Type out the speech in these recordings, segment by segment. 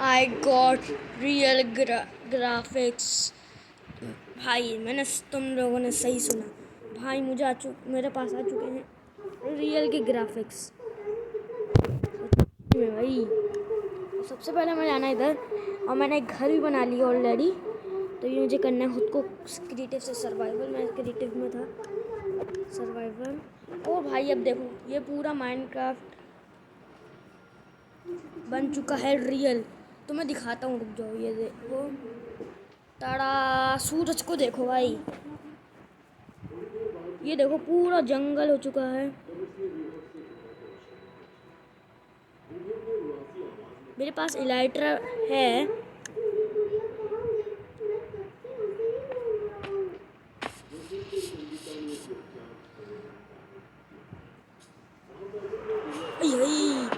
I got real graphics. भाई मैंने तुम लोगों ने सही सुना भाई, मेरे पास आ चुके हैं रियल के ग्राफिक्स में भाई। तो सबसे पहले मैं जाना इधर, और मैंने एक घर भी बना लिया ऑलरेडी। तो ये मुझे करना है खुद को क्रिएटिव से सर्वाइवल। मैं क्रिएटिव में था, सर्वाइवल। ओ भाई अब देखो ये पूरा माइनक्राफ्ट बन चुका है रियल। तो मैं दिखाता हूँ, रुक जाओ। ये देखो, ताड़ा सूरज को देखो भाई। ये देखो पूरा जंगल हो चुका है। मेरे पास इलाइट्रा है। यही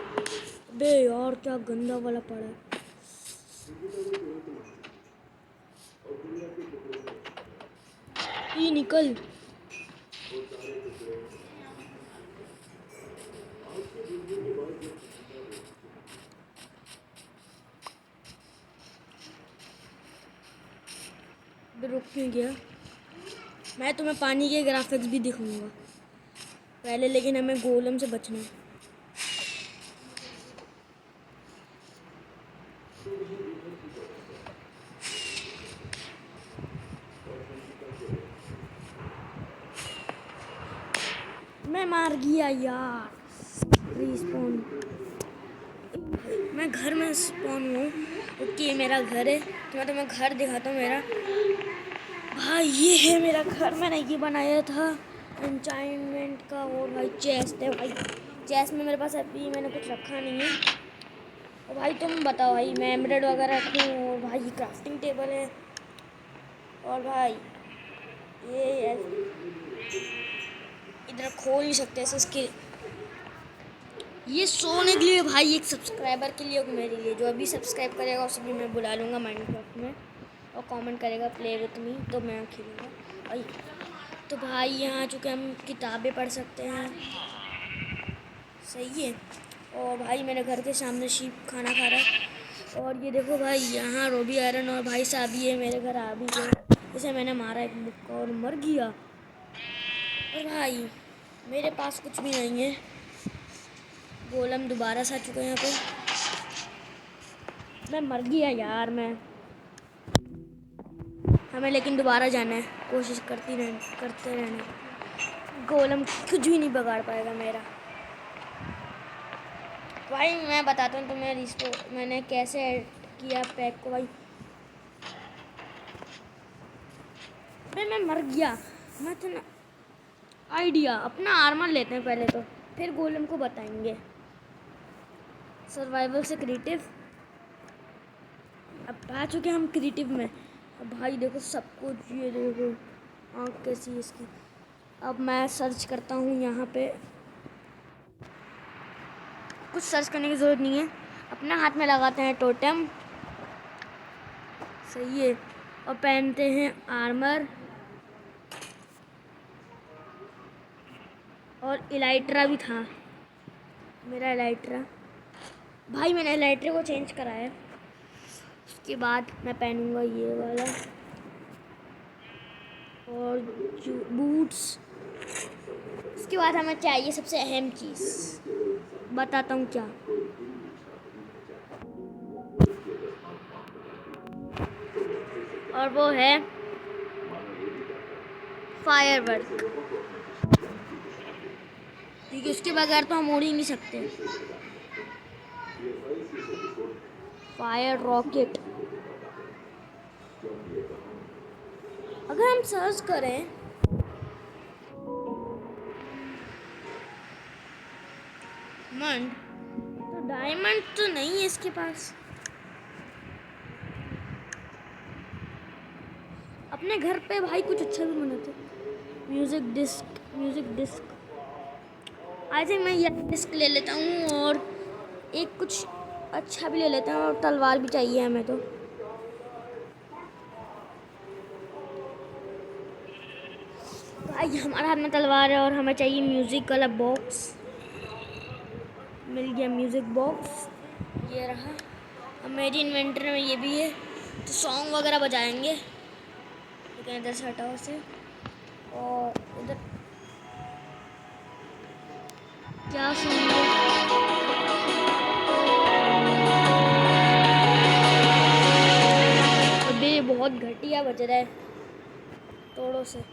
बे यार, क्या गंदा वाला पड़ा है। ये निकल। रुक क्यों गया? मैं तुम्हें पानी के ग्राफिक्स भी दिखाऊंगा पहले, लेकिन हमें गोलम से बचना है। मैं मार गया यार। रिस्पॉन। मैं घर में स्पॉन हूँ। ओके मेरा घर है, तो मैं तुम्हें घर दिखाता हूँ मेरा। भाई ये है मेरा घर, मैंने ये बनाया था एंचाइनमेंट का। और भाई चेस्ट है भाई, चेस्ट में मेरे पास अभी मैंने कुछ रखा नहीं है। और भाई तुम बताओ भाई, मैं एमरेड वगैरह रखूँ? और भाई ये क्राफ्टिंग टेबल है। और भाई ये इधर खोल नहीं सकते ऐसे इसके। ये सोने के लिए भाई, एक सब्सक्राइबर के लिए और मेरे लिए। जो अभी सब्सक्राइब करेगा उसे भी मैं बुला लूँगा माइनक्राफ्ट में, और कमेंट करेगा प्ले विथ मी, तो मैं खेलूँगा भाई। तो भाई यहाँ आ चुके हम, किताबें पढ़ सकते हैं, सही है। और भाई मेरे घर के सामने शीप खाना खा रहा है। और ये देखो भाई यहाँ रोबी आयरन और भाई साहब ही है, मेरे घर आ भी गए। इसे मैंने मारा एक मुक्का और मर गया। और भाई मेरे पास कुछ भी नहीं है। गोलम दोबारा से आ चुके हैं यहाँ पे। मैं मर गया यार मैं। हमें लेकिन दोबारा जाना है, कोशिश करते रहना। गोलम कुछ भी नहीं बिगाड़ पाएगा मेरा। भाई मैं बताता हूँ तुम्हें मैंने कैसे ऐड किया पैक को भाई। मैं मर गया। मैं तो ना आइडिया, अपना आर्मर लेते हैं पहले तो, फिर गोलम को बताएंगे। सर्वाइवल से क्रिएटिव, अब आ चुके हम क्रिएटिव में। अब भाई देखो सब कुछ, ये देखो आँख कैसी है इसकी। अब मैं सर्च करता हूँ यहाँ पे। कुछ सर्च करने की ज़रूरत नहीं है, अपने हाथ में लगाते हैं टोटम, सही है। और पहनते हैं आर्मर, और इलाइट्रा भी था मेरा। इलाइट्रा भाई मैंने इलाइट्रा को चेंज करा है। उसके बाद मैं पहनूंगा ये वाला, और बूट्स। उसके बाद हमें चाहिए सबसे अहम चीज़, बताता हूँ क्या। और वो है फायरवर्क, क्योंकि उसके बगैर तो हम उड़ ही नहीं सकते। फायर रॉकेट, अगर हम सर्च करें डायमंड, तो डायमंड तो नहीं है इसके पास। अपने घर पे भाई कुछ अच्छा भी बनाते। Music disc. आई थिंक मैं ये डिस्क ले लेता हूँ, और एक कुछ अच्छा भी ले लेते हैं। और तलवार भी चाहिए हमें तो। भाई हमारे हाथ में तलवार है, और हमें चाहिए म्यूज़िक वाला बॉक्स। मिल गया म्यूज़िक बॉक्स, ये रहा। अब मेरी इन्वेंटरी में ये भी है, तो सॉन्ग वगैरह बजाएंगे। लेकिन इधर से हटाओ उसे। और इधर क्या सुनेंगे? अभी बहुत घटिया बज रहा है, तोड़ो से।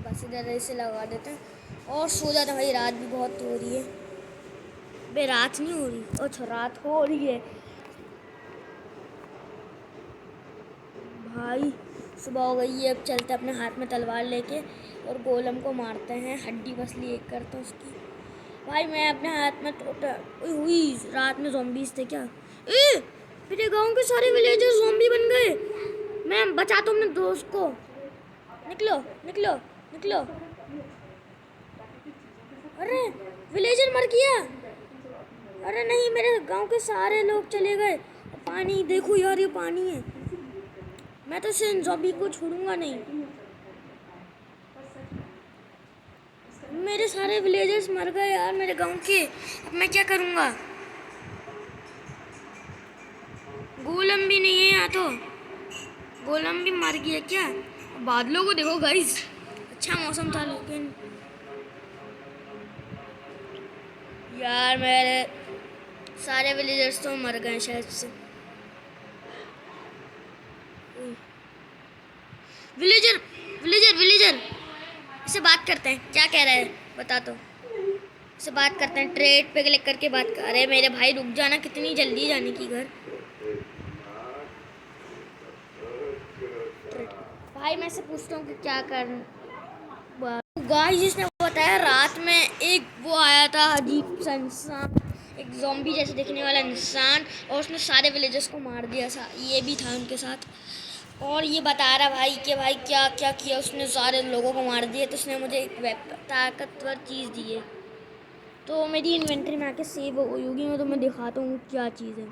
बस इधर ऐसे लगा देते हैं और सो जाते हैं। भाई रात भी बहुत हो रही है। बे रात नहीं हो रही, अच्छा रात हो रही है भाई। सुबह हो गई है, अब चलते अपने हाथ में तलवार लेके और गोलम को मारते हैं। हड्डी बसली एक करते हैं उसकी। भाई मैं अपने हाथ में हुई रात में ज़ॉम्बीज़ थे क्या? मेरे गांव के सारे विलेजर्स ज़ॉम्बी बन गए। मैं बचाता हूँ अपने दोस्त को। निकलो निकलो निकलो। अरे विलेजर मर गया। अरे नहीं, मेरे गांव के सारे लोग चले गए। पानी देखो यार, ये पानी है। मैं तो सिर्फ ज़ॉम्बी को छोड़ूंगा नहीं। मेरे सारे विलेजर्स मर गए यार मेरे गांव के। अब मैं क्या करूंगा? गोलम भी नहीं है यहाँ तो। गोलम भी मर गया क्या? बादलों को देखो गाइस, अच्छा मौसम था लेकिन यार मेरे सारे विलेजर्स तो मर गए शायद से। विलेजर विलेजर विलेजर, इससे बात करते हैं। क्या कह रहा है बता तो। इससे बात करते हैं, ट्रेड पे क्लिक करके बात कर। अरे मेरे भाई रुक जाना, कितनी जल्दी जाने की घर। भाई मैं से पूछता हूँ कि क्या कर। गाइस जिसने बताया रात में एक वो आया था अजीब सा इंसान, एक ज़ॉम्बी जैसे दिखने वाला इंसान, और उसने सारे विलेजर्स को मार दिया। ये भी था उनके साथ। और ये बता रहा भाई कि भाई क्या क्या किया उसने, सारे लोगों को मार दिया। तो उसने मुझे एक ताकतवर चीज़ दी है, तो मेरी इन्वेंटरी में आके सेव होगी। मैं तुम्हें दिखाता हूँ क्या चीज़ है।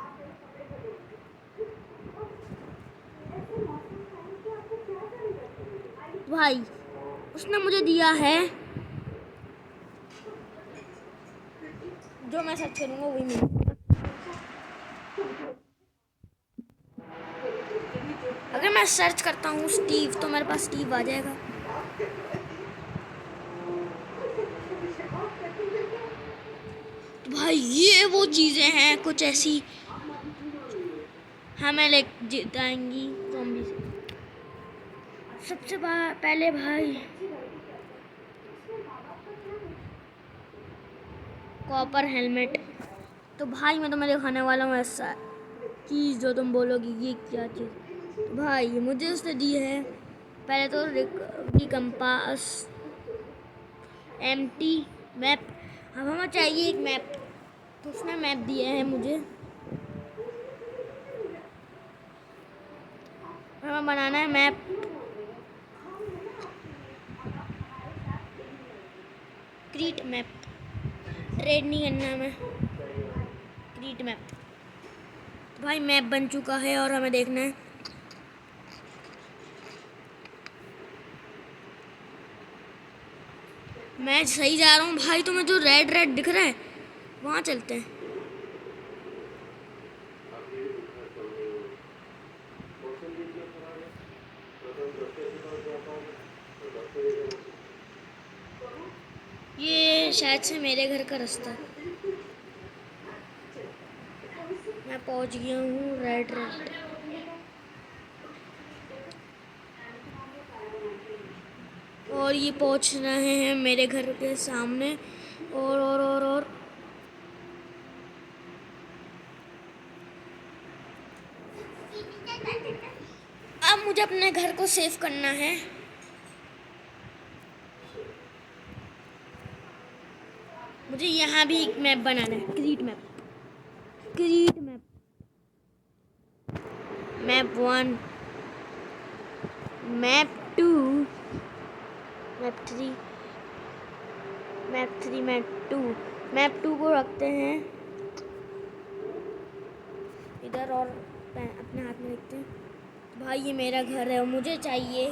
भाई उसने मुझे दिया है, जो मैं सर्च करूँगा वही मिलेगा। अगर मैं सर्च करता हूँ स्टीव, तो मेरे पास स्टीव आ जाएगा। तो भाई ये वो चीज़ें हैं कुछ ऐसी, हमें ले जिताएंगी ज़ॉम्बी से। सबसे पहले भाई कॉपर हेलमेट। तो भाई मैं तुम्हें दिखाने वाला हूँ ऐसा चीज़ जो तुम बोलोगी ये क्या चीज़। तो भाई ये मुझे उसने दी है। पहले तो कंपास, एम्प्टी मैप। अब हमें चाहिए एक मैप, तो उसने मैप दिया है मुझे। हमें बनाना है मैप। क्रीट मैप, ट्रेड नहीं करना हमें। Create map. तो भाई मैप बन चुका है और हमें देखना है। मैं सही जा रहा हूँ भाई, तुम्हें जो रेड रेड दिख रहा है वहाँ चलते हैं। ये शायद से मेरे घर का रास्ता। मैं पहुँच गया हूँ रेड रेड। और ये पहुँच रहे हैं मेरे घर के सामने। और अब मुझे अपने घर को सेव करना है। मुझे यहाँ भी एक मैप बनाना है, create map. Create map, map 1, map 2, map 3, map 3, map 2। Map 2 को रखते हैं इधर और अपने हाथ में रखते हैं। भाई ये मेरा घर है और मुझे चाहिए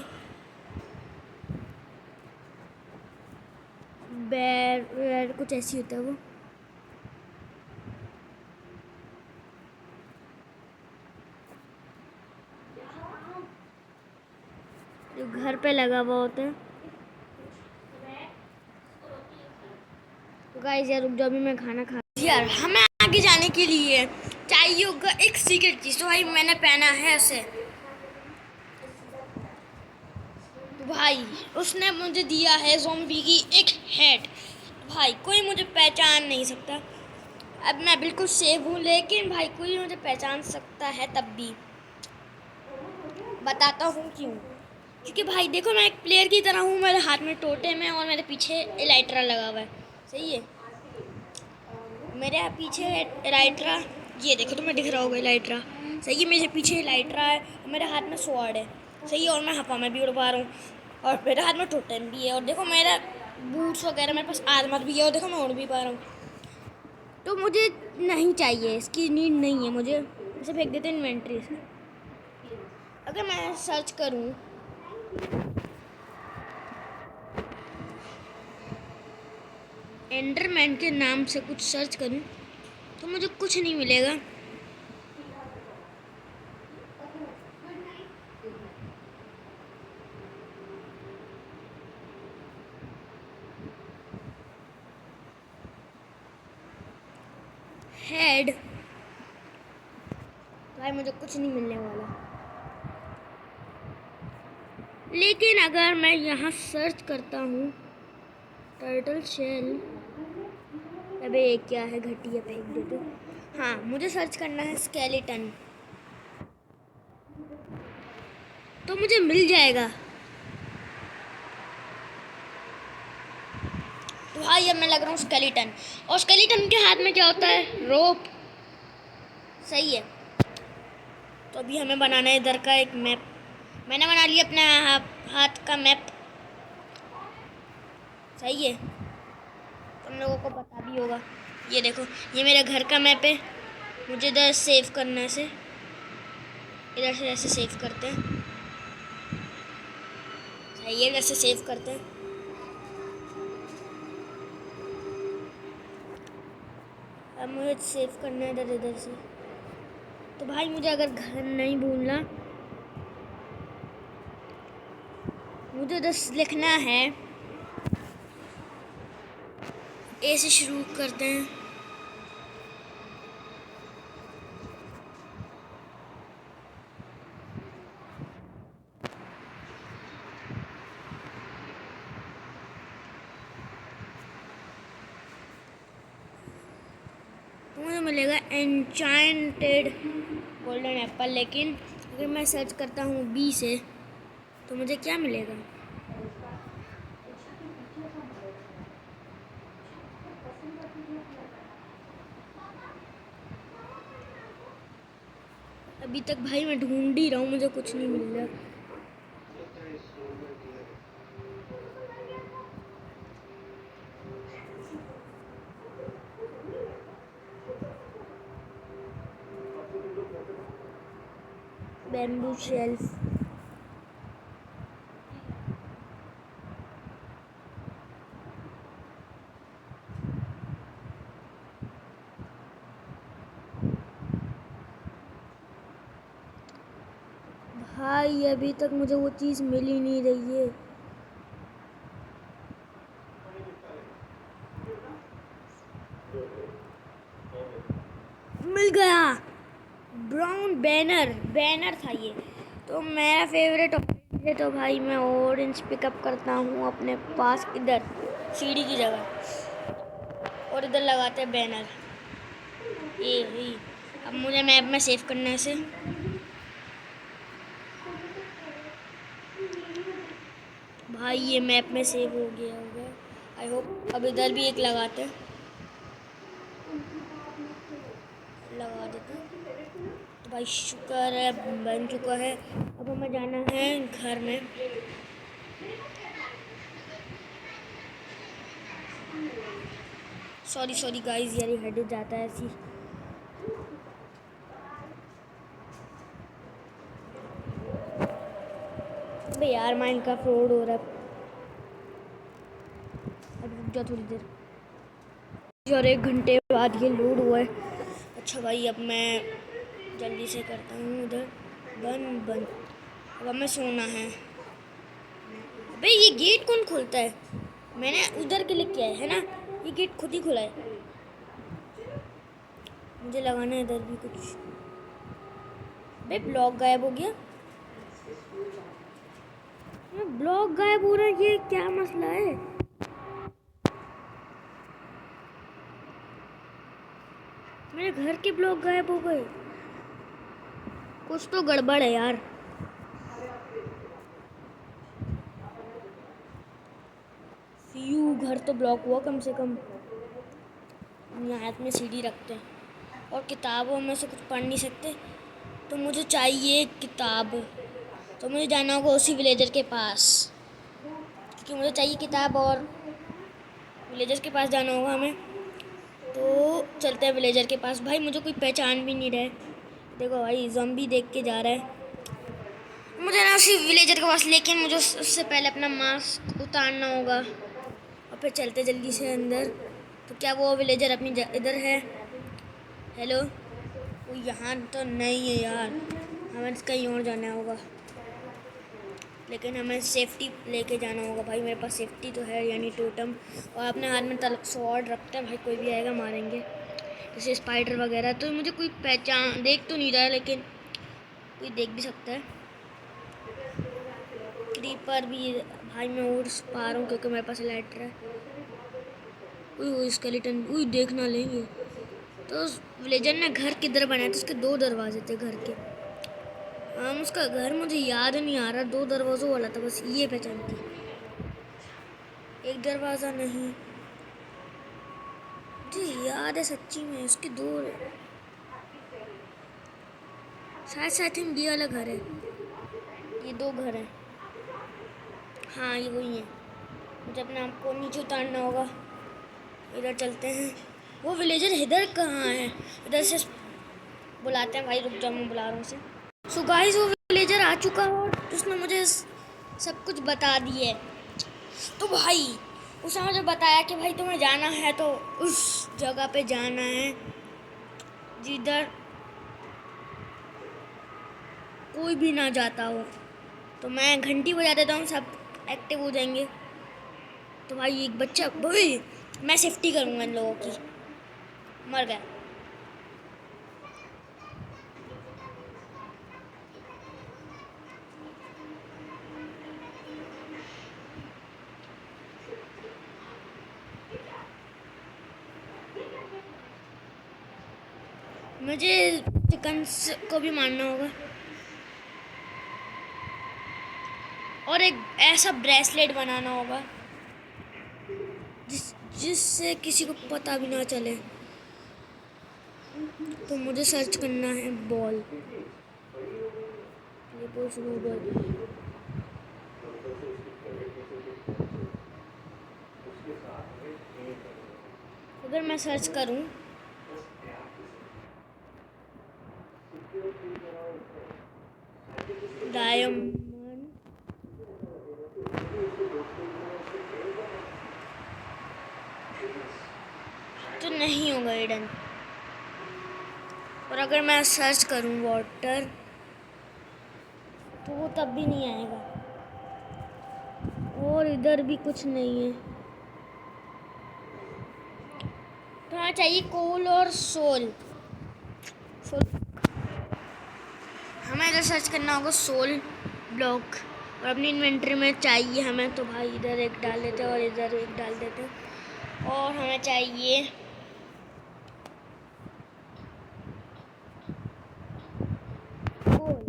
बैर कुछ ऐसी होता है वो। जो घर पे लगा हुआ होता है। तो गाइस यार रुक जाओ, अभी मैं खाना खा यार। हमें आगे जाने के लिए चाहिए होगा एक सीक्रेट चीज। तो भाई मैंने पहना है उसे। तो भाई उसने मुझे दिया है ज़ॉम्बी की एक हेड। भाई कोई मुझे पहचान नहीं सकता। अब मैं बिल्कुल सेफ हूँ, लेकिन भाई कोई मुझे पहचान सकता है तब भी। बताता हूँ क्यों। क्योंकि भाई देखो मैं एक प्लेयर की तरह हूँ। मेरे हाथ में टोटेम है और मेरे पीछे एलाइट्रा लगा हुआ है। सही है, मेरे पीछे एलाइट्रा, ये देखो तुम्हें दिख रहा होगा एलाइट्रा। सही है, मेरे पीछे एलाइट्रा है और मेरे हाथ में स्वॉर्ड है। सही है, और मैं हवा में भी उड़ पा रहा हूँ और मेरे हाथ में टोटेम भी है। और देखो मेरा बूट्स वगैरह मेरे पास आर्मर भी है और देखो मैं उड़ भी पा रहा हूँ। तो मुझे नहीं चाहिए, इसकी नीड नहीं है मुझे। इसे फेंक देते इन्वेंट्री से। अगर मैं सर्च करूँ एंडरमैन के नाम से कुछ सर्च करूं तो मुझे कुछ नहीं मिलेगा। हेड, भाई मुझे कुछ नहीं मिलने वाला। लेकिन अगर मैं यहाँ सर्च करता हूँ टर्टल शेल, अबे ये क्या है, घटिया फेंक देते। हाँ मुझे सर्च करना है स्केलेटन, तो मुझे मिल जाएगा। तो भाई अब मैं लग रहा हूँ स्केलेटन, और स्केलेटन के हाथ में क्या होता है, रोप। सही है, तो अभी हमें बनाना है इधर का एक मैप। मैंने बना लिया अपने हाथ का मैप। सही है, तुम लोगों को पता भी होगा। ये देखो, ये मेरे घर का मैप है। मुझे इधर सेव करना है, से इधर से ऐसे सेव करते हैं। सही है, इधर से सेव करते हैं। अब मुझे सेव करना है इधर इधर से। तो भाई मुझे अगर घर नहीं भूलना, मुझे बस लिखना है। ए से शुरू करते हैं। तो मुझे मिलेगा एन्चांटेड गोल्डन एप्पल। लेकिन अगर मैं सर्च करता हूँ बी से तो मुझे क्या मिलेगा। अभी तक भाई मैं ढूंढ ही रहा हूँ, मुझे कुछ नहीं मिल रहा। बैम्बू शेल्फ, भाई अभी तक मुझे वो चीज़ मिल ही नहीं रही है। मिल गया, ब्राउन बैनर। बैनर था ये, तो मेरा फेवरेट है। तो भाई मैं ऑरेंज पिकअप करता हूँ अपने पास इधर सीढ़ी की जगह, और इधर लगाते हैं बैनर। ये ही अब मुझे मैप में सेव करना है इसे। भाई ये मैप में सेव हो गया होगा, आई होप। अब इधर भी एक लगाते हैं, लगा देते हैं। तो भाई शुक्र है बन चुका है। अब हमें जाना है घर में। सॉरी गाइस, यार ये हेड जाता है ऐसी। अबे यार माइंड का फ्रॉड हो रहा है। अब रुक जा थोड़ी देर, और 1 घंटे बाद ये लोड हुआ है। अच्छा भाई अब मैं जल्दी से करता हूँ इधर बन। अब हमें सोना है। अबे ये गेट कौन खोलता है? मैंने उधर क्लिक किया है ना, ये गेट खुद ही खुला है। मुझे लगाना है इधर भी कुछ। बे ब्लॉक गायब हो गया। ब्लॉक गायब हो रहा है, ये क्या मसला है? मेरे घर के ब्लॉक गायब हो गए। कुछ तो गड़बड़ है यार। फ्यू, घर तो ब्लॉक हुआ कम से कम। यहाँ हाथ में सीढ़ी रखते हैं और किताबों में से कुछ पढ़ नहीं सकते, तो मुझे चाहिए किताब। तो मुझे जाना होगा उसी विलेजर के पास, क्योंकि मुझे चाहिए किताब और विलेजर के पास जाना होगा हमें। तो चलते हैं विलेजर के पास। भाई मुझे कोई पहचान भी नहीं रहा। देखो भाई, ज़ॉम्बी देख के जा रहा है। मुझे ना उसी विलेजर के पास, लेकिन मुझे उससे पहले अपना मास्क उतारना होगा और फिर चलते जल्दी से अंदर। तो क्या वो विलेजर अपनी इधर है? हेलो, वो यहाँ तो नहीं है यार। हमें कहीं और जाना होगा, लेकिन हमें सेफ्टी लेके जाना होगा। भाई मेरे पास सेफ्टी तो है, यानी टोटम, और अपने हाथ में स्वॉर्ड रखते हैं। भाई कोई भी आएगा मारेंगे, जैसे स्पाइडर वगैरह। तो मुझे कोई पहचान देख तो नहीं रहा है, लेकिन कोई देख भी सकता है। क्रीपर भी। भाई मैं उड़ पा रहा हूँ क्योंकि मेरे पास लाइटर है। वो स्केलेटन देख ना लेंगे। तो उस विलेजर ने घर किधर बनाया था? उसके 2 दरवाजे थे घर के। हम उसका घर मुझे याद नहीं आ रहा। 2 दरवाज़ों वाला था, बस ये पहचान थी। एक दरवाज़ा नहीं, मुझे याद है सच्ची में उसके 2। शायद ये वाला घर है। ये 2 घर हैं। हाँ ये वही है। मुझे अपने आप को नीचे उतारना होगा। इधर चलते हैं। वो विलेजर इधर कहाँ है? इधर से बुलाते हैं। भाई रुक जाओ, मैं बुला रहा हूँ उसे। सो गाइस, वो विलेजर आ चुका है और उसने मुझे सब कुछ बता दिया है। तो भाई उसने मुझे बताया कि भाई तुम्हें जाना है तो उस जगह पे जाना है जिधर कोई भी ना जाता हो। तो मैं घंटी बजा देता हूँ, सब एक्टिव हो जाएंगे। तो भाई एक बच्चा, भाई मैं सेफ्टी करूँगा इन लोगों की। मर गया। मुझे चिकन को भी मारना होगा और एक ऐसा ब्रेसलेट बनाना होगा जिससे किसी को पता भी ना चले। तो मुझे सर्च करना है बॉल। ये कोई बॉल। अगर मैं सर्च करूं डायमंड, तो नहीं होगा हिडन। और अगर मैं सर्च करूं वाटर, तो वो तब भी नहीं आएगा। और इधर भी कुछ नहीं है। तो हमें चाहिए कोल और सोल। हमें इधर सर्च करना होगा सोल ब्लॉक, और अपनी इन्वेंटरी में चाहिए हमें। तो भाई इधर एक डाल देते हैं और इधर एक डाल देते हैं। और हमें चाहिए कोल।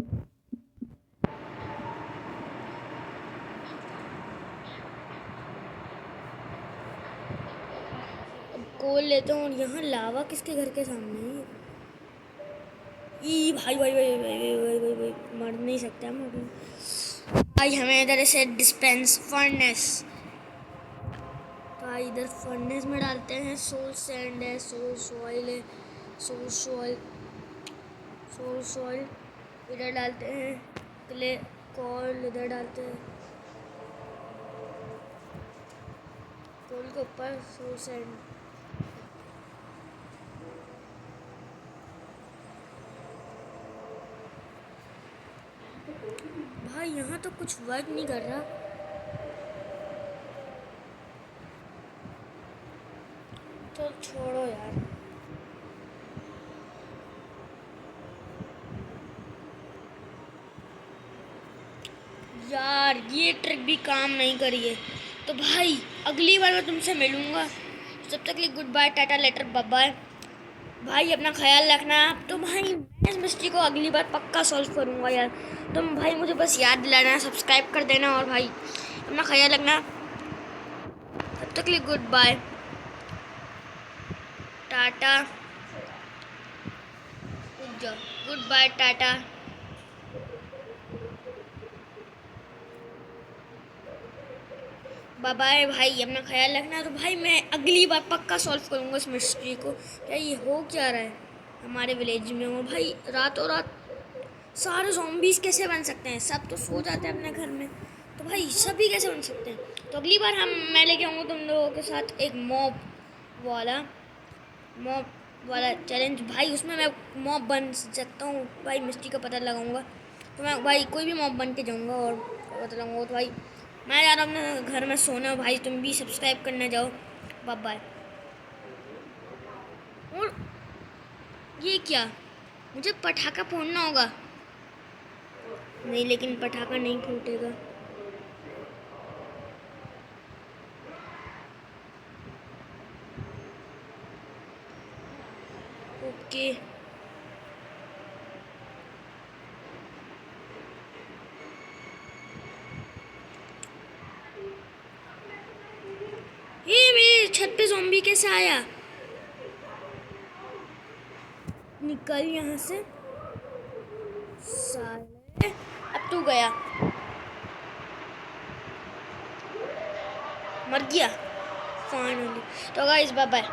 अब कोल लेते हैं। और यहाँ लावा किसके घर के सामने है? ई भाई भाई भाई भाई भाई भाई भाई, भाई मर नहीं सकते हम अभी। भाई हमें इधर से डिस्पेंस फर्नेस, भाई इधर फर्नेस में डालते हैं। सोल सैंड है, सोल सॉइल है, सोल सॉइल, सोल सॉइल इधर डालते हैं। क्ले कोल इधर डालते हैं। कोल के ऊपर सोल सैंड। भाई यहाँ तो कुछ वर्क नहीं कर रहा। ये ट्रिक भी काम नहीं करी है। तो भाई अगली बार मैं तुमसे मिलूँगा, जब तक लिए गुड बाय, टाटा, लेटर, बाय बाय। भाई अपना ख्याल रखना। तो भाई मैं इस मिस्ट्री को अगली बार पक्का सॉल्व करूँगा यार। तुम भाई मुझे बस याद दिलाना, सब्सक्राइब कर देना और भाई अपना ख्याल रखना। तब तक लिए गुड बाय, टाटा, गुड बाय, टाटा, बाय बाय। भाई अपना ख्याल रखना। तो भाई मैं अगली बार पक्का सॉल्व करूँगा इस मिस्ट्री को। क्या ये हो क्या रहा है हमारे विलेज में? वो भाई रातों रात सारे ज़ॉम्बीज़ कैसे बन सकते हैं? सब तो सो जाते हैं अपने घर में, तो भाई सभी कैसे बन सकते हैं? तो अगली बार मैं लेके आऊँगा तुम लोगों के साथ एक वाला मॉब वाला चैलेंज। भाई उसमें मैं मॉब बन सकता हूँ भाई, मिस्ट्री का पता लगाऊंगा। तो मैं भाई कोई भी मॉब बन के जाऊँगा और पता लगाऊंगा। तो भाई मैं जा रहा हूँ अपने घर में सोना। भाई तुम भी सब्सक्राइब करने जाओ। Bye bye. और ये क्या, मुझे पटाखा फोड़ना होगा? नहीं, लेकिन पटाखा नहीं फूटेगा। ओके, ये मेरे छत पे ज़ॉम्बी कैसे आया? निकल यहाँ से साले। अब तू गया, मर गया फाइनली। तो गाइस बाय बाय।